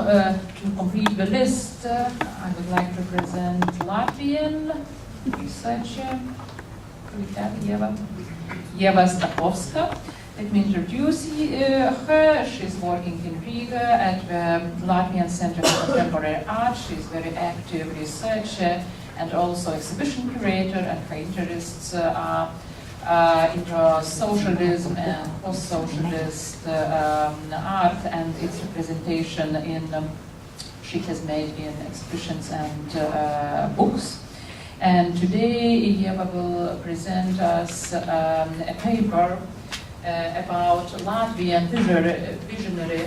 to complete the list, I would like to present Latvian researcher, Ieva ASTAHOVSKA. Let me introduce her. She's working in Riga at the Latvian Center for Contemporary Art. She's a very active researcher and also exhibition curator, and her interests are into socialism and post-socialist art and its representation she has made in exhibitions and books. And today Ieva will present us a paper about Latvian visionary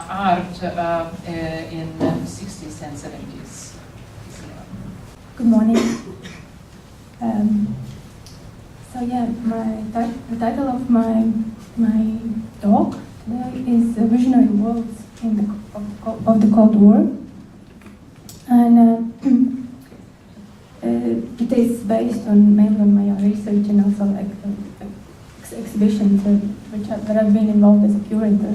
art in the 60s and 70s. Good morning. So yeah, the title of my talk today is Visionary Worlds of the Cold War, and it is based mainly on my research and also exhibitions that I've been involved as a curator.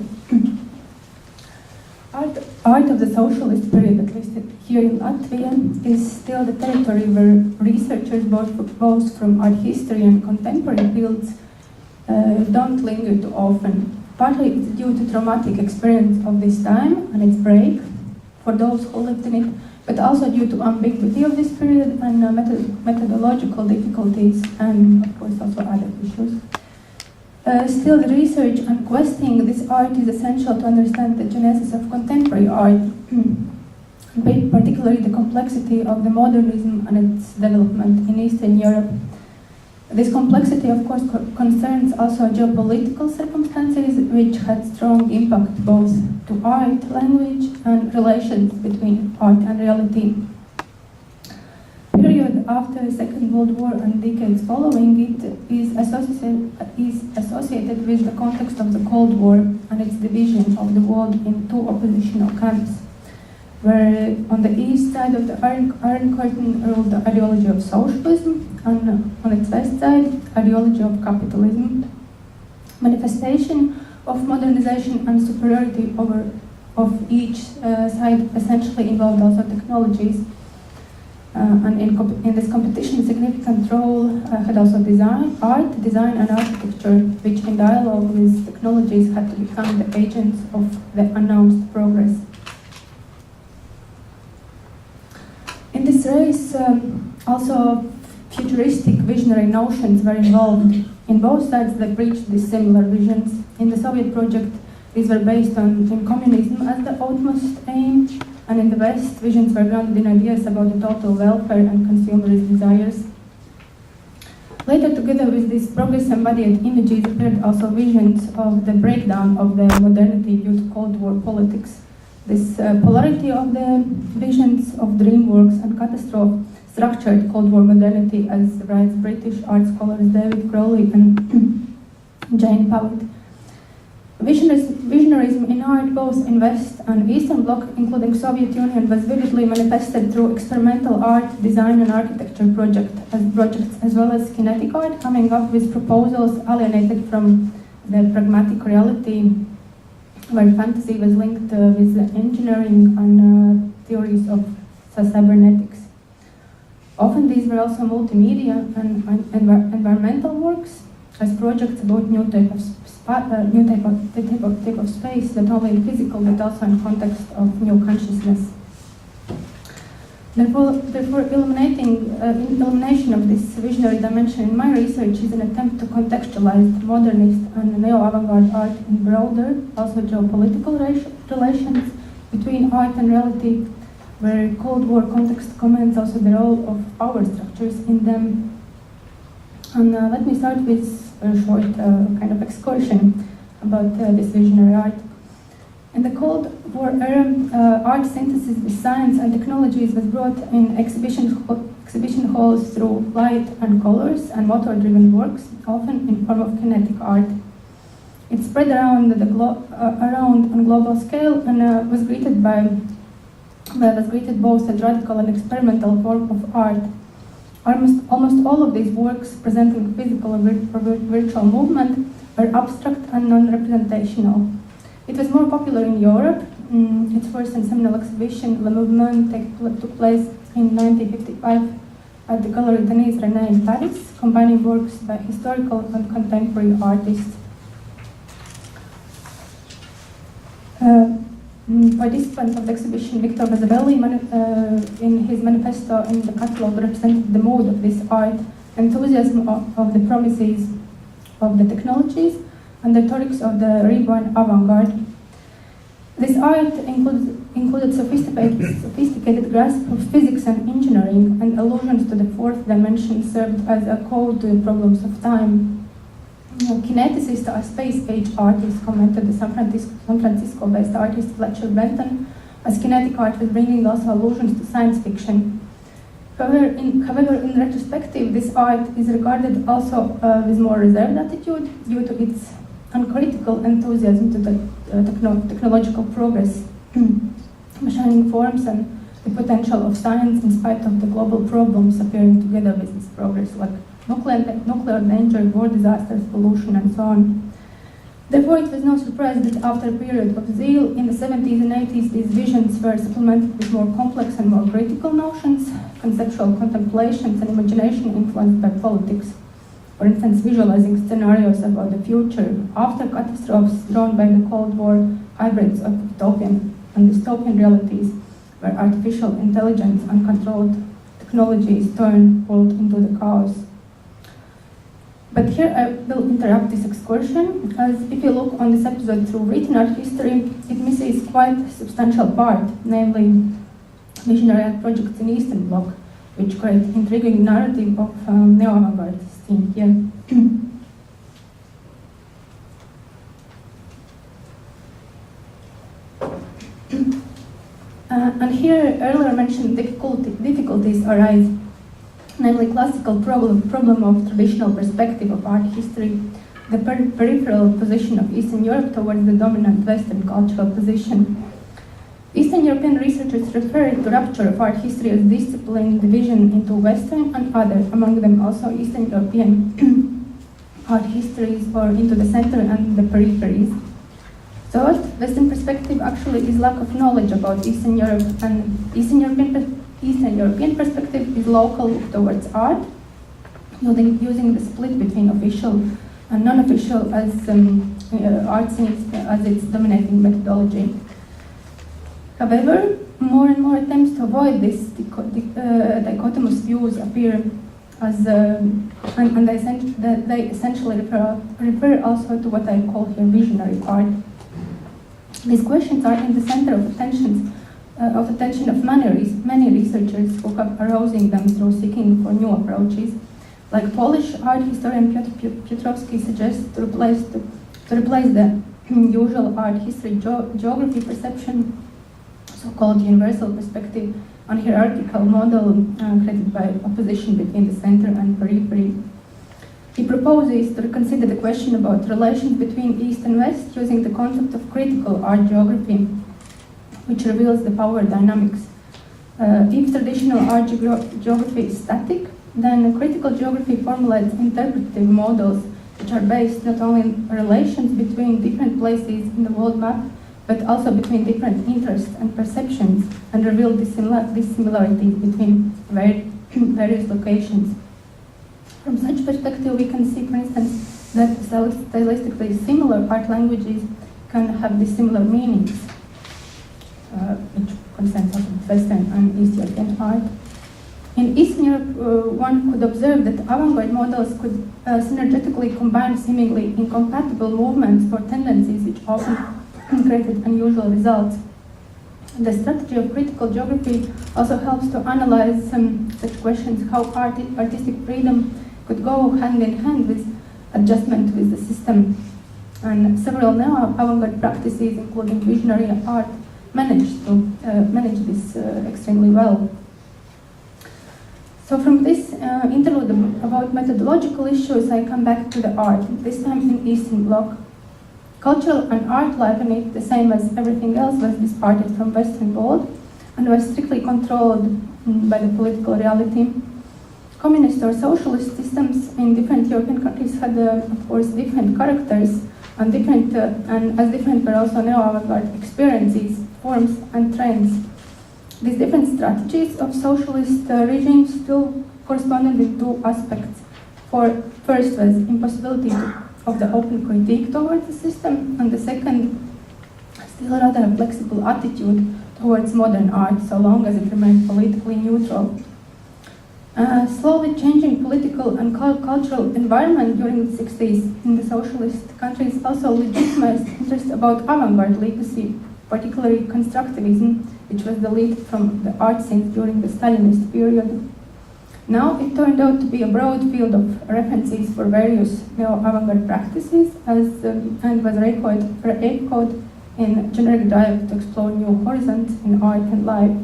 Art of the socialist period, at least here in Latvia, is still the territory where researchers both from art history and contemporary fields don't linger too often. Partly it's due to traumatic experience of this time and its break for those who lived in it, but also due to ambiguity of this period and methodological difficulties, and of course also other issues. Still, the research and questing this art is essential to understand the genesis of contemporary art, particularly the complexity of the modernism and its development in Eastern Europe. This complexity, of course, concerns also geopolitical circumstances, which had strong impact both to art, language, and relations between art and reality. Period after the Second World War and decades following it is associated with the context of the Cold War and its division of the world in two oppositional camps, where on the east side of the Iron Curtain ruled the ideology of socialism, and on its west side, ideology of capitalism. Manifestation of modernization and superiority of each side essentially involved also technologies. And in this competition, significant role had also art, design and architecture, which in dialogue with technologies had to become the agents of the announced progress. In this race, also futuristic visionary notions were involved. In both sides they preached these similar visions. In the Soviet project, these were based on communism as the utmost aim, and in the West, visions were grounded in ideas about the total welfare and consumerist desires. Later, together with these progress-embodied images, appeared also visions of the breakdown of the modernity due to Cold War politics. This polarity of the visions of dreamworks and catastrophe structured Cold War modernity, as writes British art scholars David Crowley and Jane Powell. Visionarism in art, both in West and Eastern Bloc, including Soviet Union, was vividly manifested through experimental art, design and architecture projects, as well as kinetic art, coming up with proposals alienated from the pragmatic reality, where fantasy was linked with engineering and theories of cybernetics. Often these were also multimedia and environmental works, as projects about new type of space, not only in physical but also in context of new consciousness. Therefore, illumination of this visionary dimension in my research is an attempt to contextualize modernist and neo-avant-garde art in broader, also geopolitical relations between art and reality, where Cold War context comments also the role of power structures in them. And let me start with a short kind of excursion about this visionary art. In the Cold War era, art synthesis with science and technologies was brought in exhibition halls through light and colors and motor-driven works, often in form of kinetic art. It spread around on global scale and was greeted both as radical and experimental form of art. Almost all of these works, presenting physical or virtual movement, were abstract and non-representational. It was more popular in Europe. Its first and seminal exhibition, Le Mouvement, took place in 1955 at the Galerie Denise René in Paris, combining works by historical and contemporary artists. Participant of the exhibition, Victor Mazzabelli, in his manifesto in the catalogue, represented the mood of this art, enthusiasm of the promises of the technologies, and the rhetorics of the Riga avant-garde. This art included sophisticated grasp of physics and engineering, and allusions to the fourth dimension served as a code to the problems of time. Kineticist or space-age artists commented the San Francisco-based artist Fletcher Benton as kinetic art was bringing also allusions to science fiction. However, in retrospective, this art is regarded also with more reserved attitude due to its uncritical enthusiasm to the technological progress, machining forms and the potential of science in spite of the global problems appearing together with this progress, like nuclear danger, war disasters, pollution, and so on. Therefore, it was no surprise that after a period of zeal in the 70s and 80s, these visions were supplemented with more complex and more critical notions, conceptual contemplations, and imagination influenced by politics. For instance, visualizing scenarios about the future after catastrophes drawn by the Cold War, hybrids of utopian and dystopian realities, where artificial intelligence and controlled technology is turned world into the chaos. But here I will interrupt this excursion, as if you look on this episode through written art history, it misses quite a substantial part, namely visionary art projects in Eastern Bloc, which create intriguing narrative of neo-avant-garde seen here. And here earlier mentioned difficulties arise, namely classical problem of traditional perspective of art history, the peripheral position of Eastern Europe towards the dominant Western cultural position. Eastern European researchers refer to rupture of art history as discipline division into Western and other, among them also Eastern European art histories, or into the center and the peripheries. Third, Western perspective actually is lack of knowledge about Eastern Europe, and Eastern European perspective is local towards art, using the split between official and non-official as art scenes as its dominating methodology. However, more and more attempts to avoid this dichotomous views appear as, and they essentially refer also to what I call here visionary art. These questions are in the center of attention of many researchers who have arousing them through seeking for new approaches. Like Polish art historian Piotr Piotrowski suggests to replace the usual art history geography perception, so-called universal perspective, on hierarchical model created by opposition between the center and periphery. He proposes to reconsider the question about relations between East and West using the concept of critical art geography, which reveals the power dynamics. If traditional art geography is static, then critical geography formulates interpretive models which are based not only on relations between different places in the world map, but also between different interests and perceptions, and reveal dissimilarities between various locations. From such perspective, we can see, for instance, that stylistically similar art languages can have dissimilar meanings, which concerns Western and East European art. In Eastern Europe, one could observe that avant-garde models could synergetically combine seemingly incompatible movements or tendencies, which often created unusual results. The strategy of critical geography also helps to analyze such questions, how artistic freedom could go hand in hand with adjustment with the system. And several neo-avant-garde practices, including visionary art, manage this extremely well. So from this interlude about methodological issues, I come back to the art, this time in Eastern Bloc. Cultural and art life in it, the same as everything else, was disparted from Western world and was strictly controlled by the political reality. Communist or socialist systems in different European countries had, of course, different characters, and as different but also neo-avant-garde experiences, forms, and trends. These different strategies of socialist regimes still corresponded with two aspects. First was impossibility of the open critique towards the system, and the second, still rather a flexible attitude towards modern art, so long as it remained politically neutral. Slowly changing political and cultural environment during the 60s in the socialist countries also legitimized interest about avant-garde legacy, particularly constructivism, which was deleted from the art scene during the Stalinist period. Now it turned out to be a broad field of references for various neo-avant-garde practices, and was re-echoed in generic drive to explore new horizons in art and life.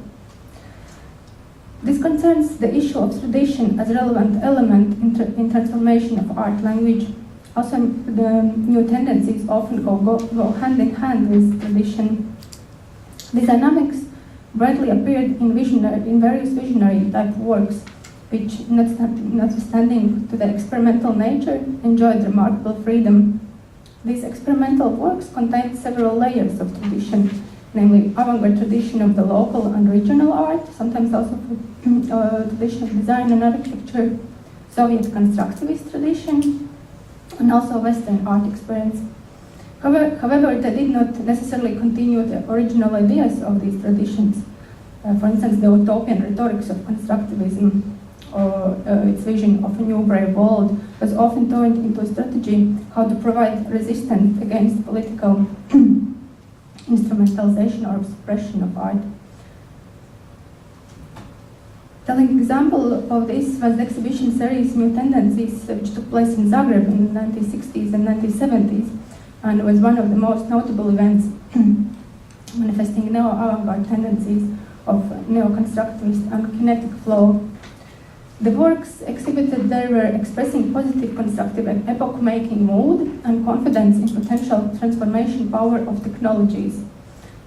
This concerns the issue of tradition as a relevant element in transformation of art language. Also, the new tendencies often go hand in hand with tradition. These dynamics brightly appeared in various visionary type works, which, notwithstanding to the experimental nature, enjoyed remarkable freedom. These experimental works contained several layers of tradition, namely avant-garde tradition of the local and regional art, sometimes also tradition of design and architecture, Soviet constructivist tradition, and also Western art experience. However, they did not necessarily continue the original ideas of these traditions. For instance, the utopian rhetorics of constructivism, or its vision of a new brave world, was often turned into a strategy how to provide resistance against political instrumentalization or suppression of art. Telling example of this was the exhibition series New Tendencies, which took place in Zagreb in the 1960s and 1970s, and was one of the most notable events manifesting neo-avant-garde tendencies of neo-constructivist and kinetic flow. The works exhibited there were expressing positive constructive and epoch-making mood and confidence in potential transformation power of technologies.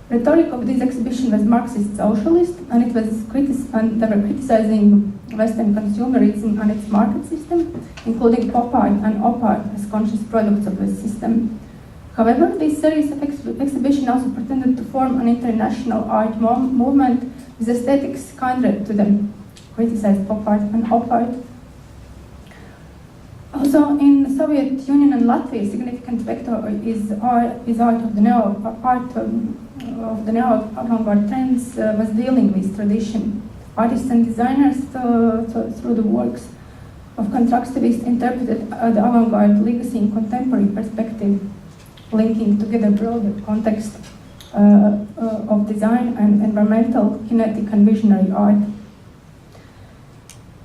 Rhetoric of this exhibition was Marxist-socialist, and they were criticizing Western consumerism and its market system, including pop art and op art as conscious products of the system. However, this series of exhibition also pretended to form an international art movement with aesthetics kindred to the criticized pop art and op art. Also, in the Soviet Union and Latvia, a significant vector is art of the neo-avant-garde trends was dealing with tradition. Artists and designers, through the works of constructivists, interpreted the avant-garde legacy in contemporary perspective, linking together broader context of design and environmental, kinetic, and visionary art.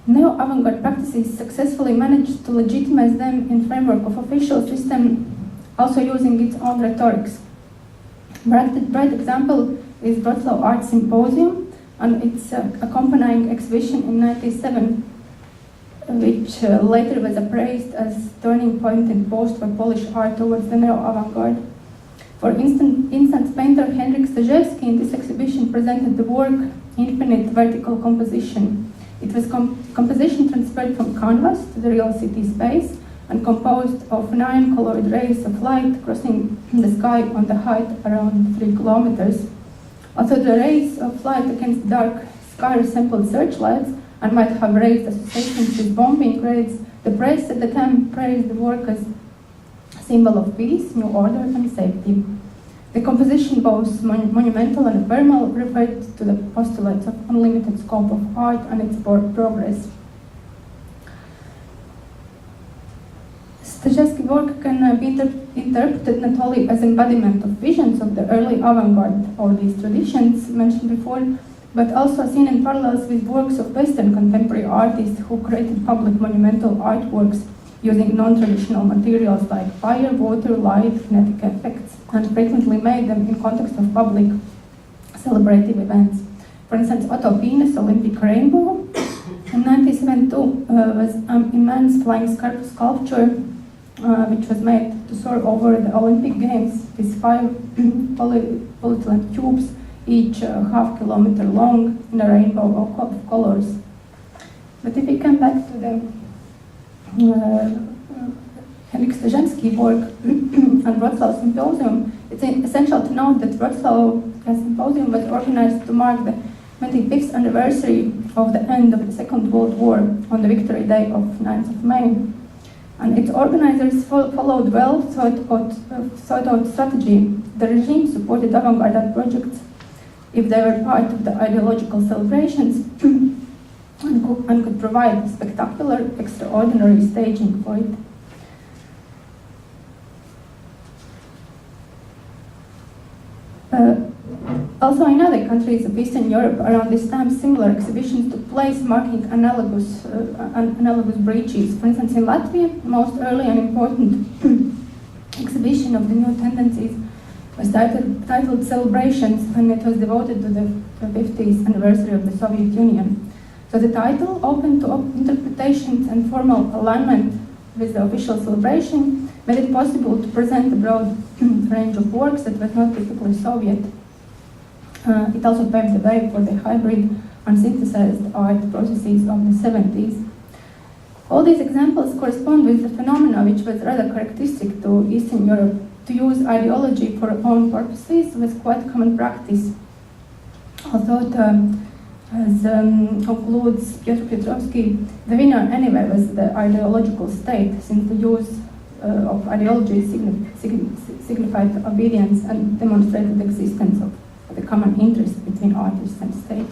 Neo-avant-garde practices successfully managed to legitimize them in framework of official system, also using its own rhetorics. Bright example is Wrocław Art Symposium and its accompanying exhibition in 1997, which later was appraised as turning point in post for Polish art towards the neo-avant-garde. For instance, painter Henryk Staszewski in this exhibition presented the work Infinite Vertical Composition. It was composition transferred from canvas to the real city space and composed of 9 colored rays of light crossing the sky on the height around 3 kilometers. Although the rays of light against dark sky resembled searchlights and might have raised associations with bombing raids, the press at the time praised the work as a symbol of peace, new order, and safety. The composition, both monumental and ephemeral, referred to the postulates of unlimited scope of art and its progress. Staszewski's work can be interpreted not only as embodiment of visions of the early avant-garde or these traditions mentioned before, but also seen in parallels with works of Western contemporary artists who created public monumental artworks using non-traditional materials like fire, water, light, kinetic effects, and frequently made them in context of public celebrative events. For instance, Otto Piene's Olympic Rainbow in 1972 was an immense flying sculpture which was made to soar over the Olympic Games with 5 polyethylene tubes, each half kilometer long, in a rainbow of colors. But if we come back to the Henrik work on Wrocław Symposium, it's essential to note that Wrocław Symposium was organized to mark the 25th anniversary of the end of the Second World War on the Victory Day of 9th of May. And its organizers followed well thought out strategy. The regime supported avant-garde art projects if they were part of the ideological celebrations and could provide spectacular, extraordinary staging for it. Also in other countries of Eastern Europe around this time, similar exhibitions took place marking analogous breaches. For instance, in Latvia, the most early and important exhibition of the new tendencies was titled Celebrations, and it was devoted to the 50th anniversary of the Soviet Union. So the title, open to interpretations and formal alignment with the official celebration, made it possible to present a broad range of works that was not typically Soviet. It also paved the way for the hybrid and synthesized art processes of the 70s. All these examples correspond with the phenomena which was rather characteristic to Eastern Europe. To use ideology for own purposes was quite common practice. Although, as concludes Piotr Piotrowski, the winner anyway was the ideological state, since the use of ideology signified obedience and demonstrated the existence of the common interest between artists and state.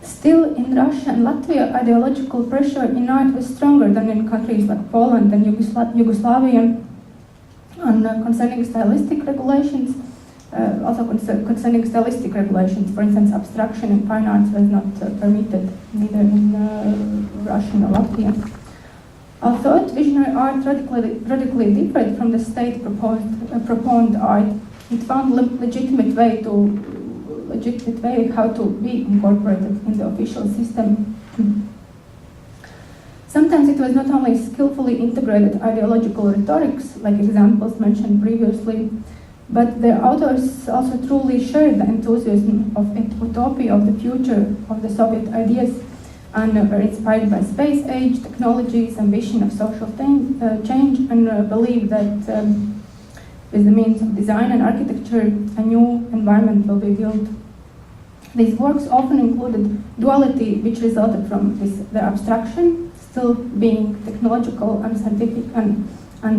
Still, in Russia and Latvia, ideological pressure in art was stronger than in countries like Poland and Yugoslavia. And concerning stylistic regulations, for instance, abstraction in fine arts was not permitted, neither in Russia nor Latvia. Although visionary art radically differed from the state-proponed art, it found legitimate way how to be incorporated in the official system. Sometimes it was not only skillfully integrated ideological rhetorics, like examples mentioned previously, but the authors also truly shared the enthusiasm of utopia of the future of the Soviet ideas and were inspired by space age, technologies, ambition of social change, and believe that with the means of design and architecture, a new environment will be built. These works often included duality, which resulted from the abstraction still being technological and scientific and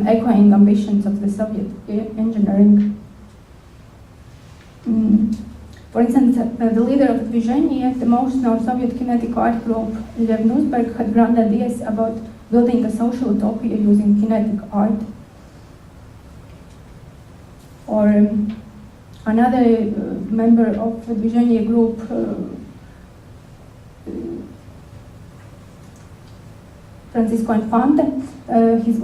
echoing ambitions of the Soviet engineering. For instance, the leader of Движение, the most known Soviet kinetic art group, Lev Nusberg, had grand ideas about building a social utopia using kinetic art. Or another member of the Движение group, Francisco Infante, his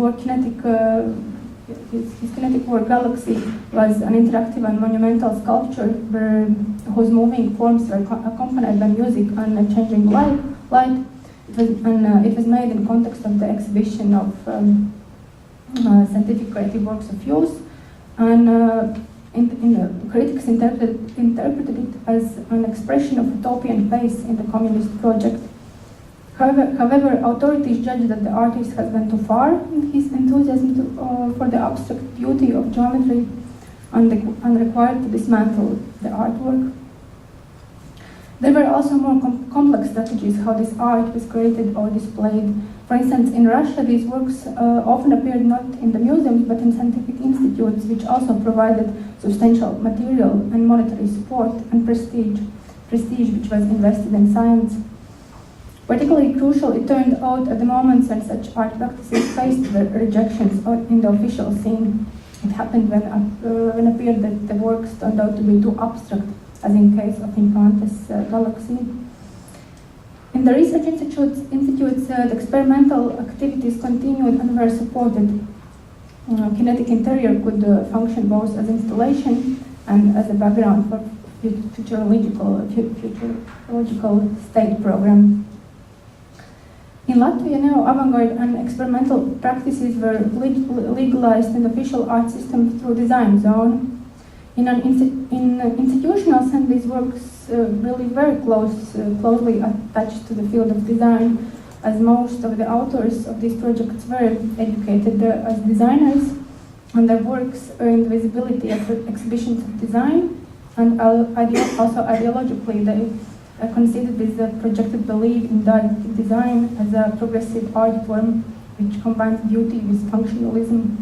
kinetic work Galaxy was an interactive and monumental sculpture whose moving forms were accompanied by music and changing light. It was made in context of the exhibition of scientific creative works of use, and critics interpreted it as an expression of utopian faith in the communist project. However, authorities judged that the artist has gone too far in his enthusiasm for the abstract beauty of geometry and required to dismantle the artwork. There were also more complex strategies how this art was created or displayed. For instance, in Russia, these works often appeared not in the museums but in scientific institutes, which also provided substantial material and monetary support and prestige which was invested in science. Particularly crucial, it turned out at the moments when such art practices faced the rejections in the official scene. It happened when it appeared that the works turned out to be too abstract, as in case of Infante's Galaxy. In the research institutes, the experimental activities continued and were supported. Kinetic interior could function both as installation and as a background for futurological state program. In Latvia, neo-avant-garde and experimental practices were legalized in the official art system through design zone. In institutional sense, these works really very closely attached to the field of design, as most of the authors of these projects were educated as designers, and their works earned visibility at exhibitions of design, and also ideologically they considered this projected belief in design as a progressive art form which combines beauty with functionalism.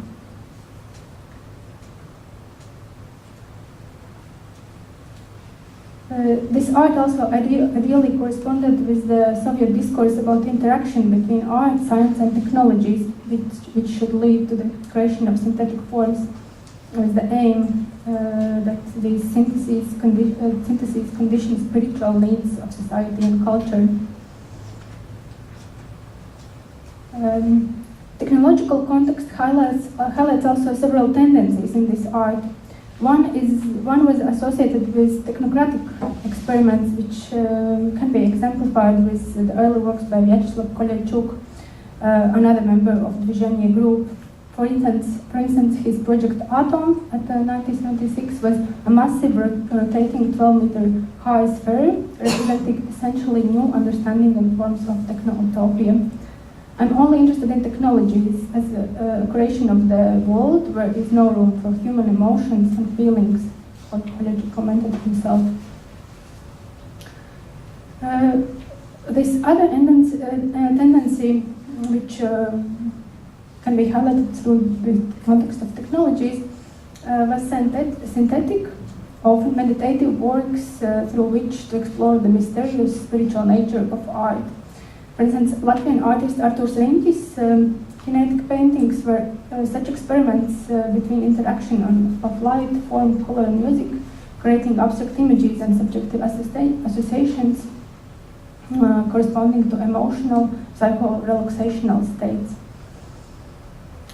This art also ideally corresponded with the Soviet discourse about interaction between art, science, and technologies, which should lead to the creation of synthetic forms, with the aim that these syntheses condition spiritual needs of society and culture. Technological context highlights also several tendencies in this art. One was associated with technocratic experiments, which can be exemplified with the early works by Vyacheslav Kolyachuk, another member of the Движение group. For instance, his project Atom at 1976 was a massive rotating 12-meter high sphere representing essentially new understanding and forms of techno-utopia. I'm only interested in technologies as a creation of the world where there is no room for human emotions and feelings, what Kolyachuk commented himself. This other tendency, which can be highlighted through the context of technologies, was synthetic, often meditative works through which to explore the mysterious spiritual nature of art. For instance, Latvian artist Artūrs Riņķis' kinetic paintings were such experiments between interaction of light, form, color, and music, creating abstract images and subjective associations corresponding to emotional, psycho-relaxational states.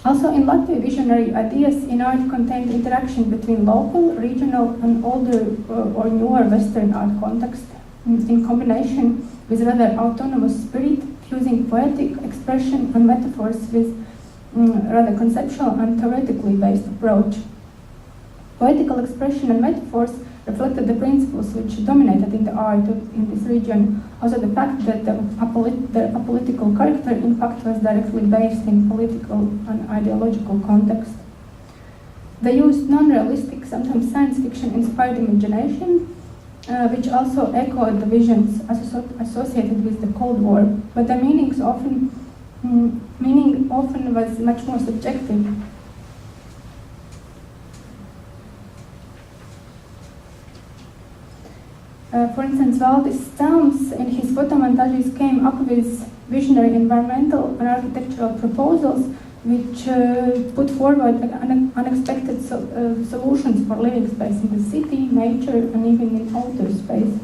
Also in Latvia, visionary ideas in art contained interaction between local, regional, and older or newer Western art context, in combination with rather autonomous spirit, fusing poetic expression and metaphors with rather conceptual and theoretically based approach. Poetical expression and metaphors reflected the principles which dominated in the art in this region. Also the fact that the apolitical character in fact was directly based in political and ideological context. They used non-realistic, sometimes science fiction inspired imagination, which also echoed the visions associated with the Cold War, but the meaning often was much more subjective. For instance, Valdis Stāms in his photomontages came up with visionary environmental and architectural proposals which put forward unexpected solutions for living space in the city, nature, and even in outer space.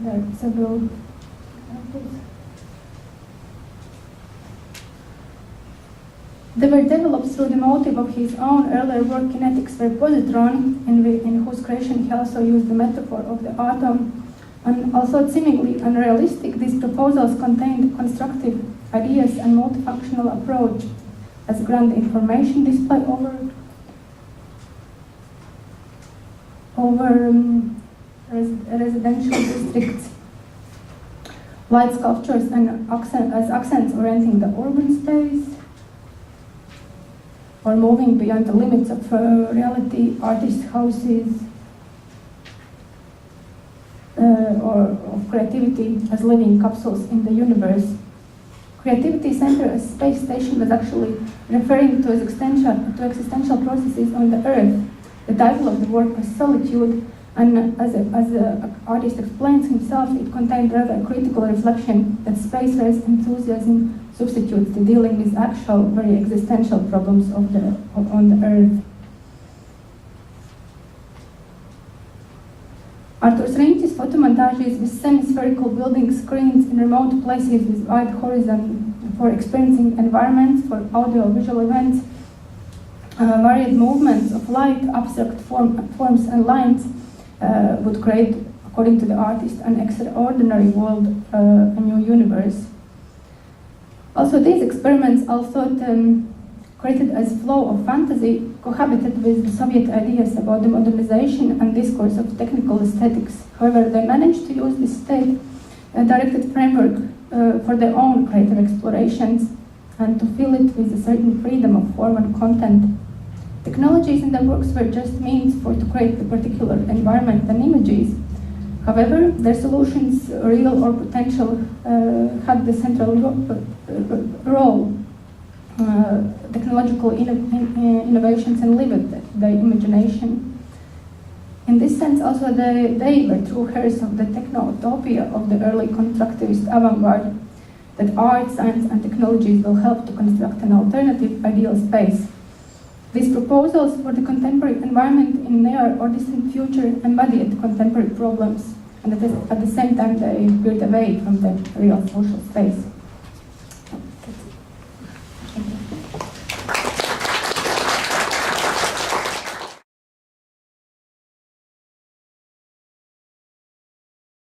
There are several examples. They were developed through the motive of his own earlier work, Kinetics for Positron, in whose creation he also used the metaphor of the atom. And also seemingly unrealistic, these proposals contained constructive ideas and multifunctional approach as grand information display over residential districts, light sculptures and as accents orienting the urban space, or moving beyond the limits of reality, artist houses, or of creativity as living capsules in the universe. Creativity Center as space station was actually referring to existential processes on the Earth. The title of the work was Solitude, and as the artist explains himself, it contained rather critical reflection that space race enthusiasm substitutes the dealing with actual, very existential problems on the Earth. Artūrs Riņķis' photomontages with semi-spherical building screens in remote places with wide horizon for experiencing environments, for audio-visual events, varied movements of light, abstract forms and lines would create, according to the artist, an extraordinary world, a new universe. Also, these experiments, although created as flow of fantasy, cohabited with the Soviet ideas about the modernization and discourse of technical aesthetics. However, they managed to use this state-directed framework for their own creative explorations and to fill it with a certain freedom of form and content. Technologies in their works were just means to create the particular environment and images. However, their solutions, real or potential, had the central role. Technological innovations enlivened the imagination. In this sense, also they were true heirs of the techno-utopia of the early constructivist avant-garde, that art, science, and technologies will help to construct an alternative ideal space. These proposals for the contemporary environment in near or distant future embodied contemporary problems, and at the same time they veered away from the real social space.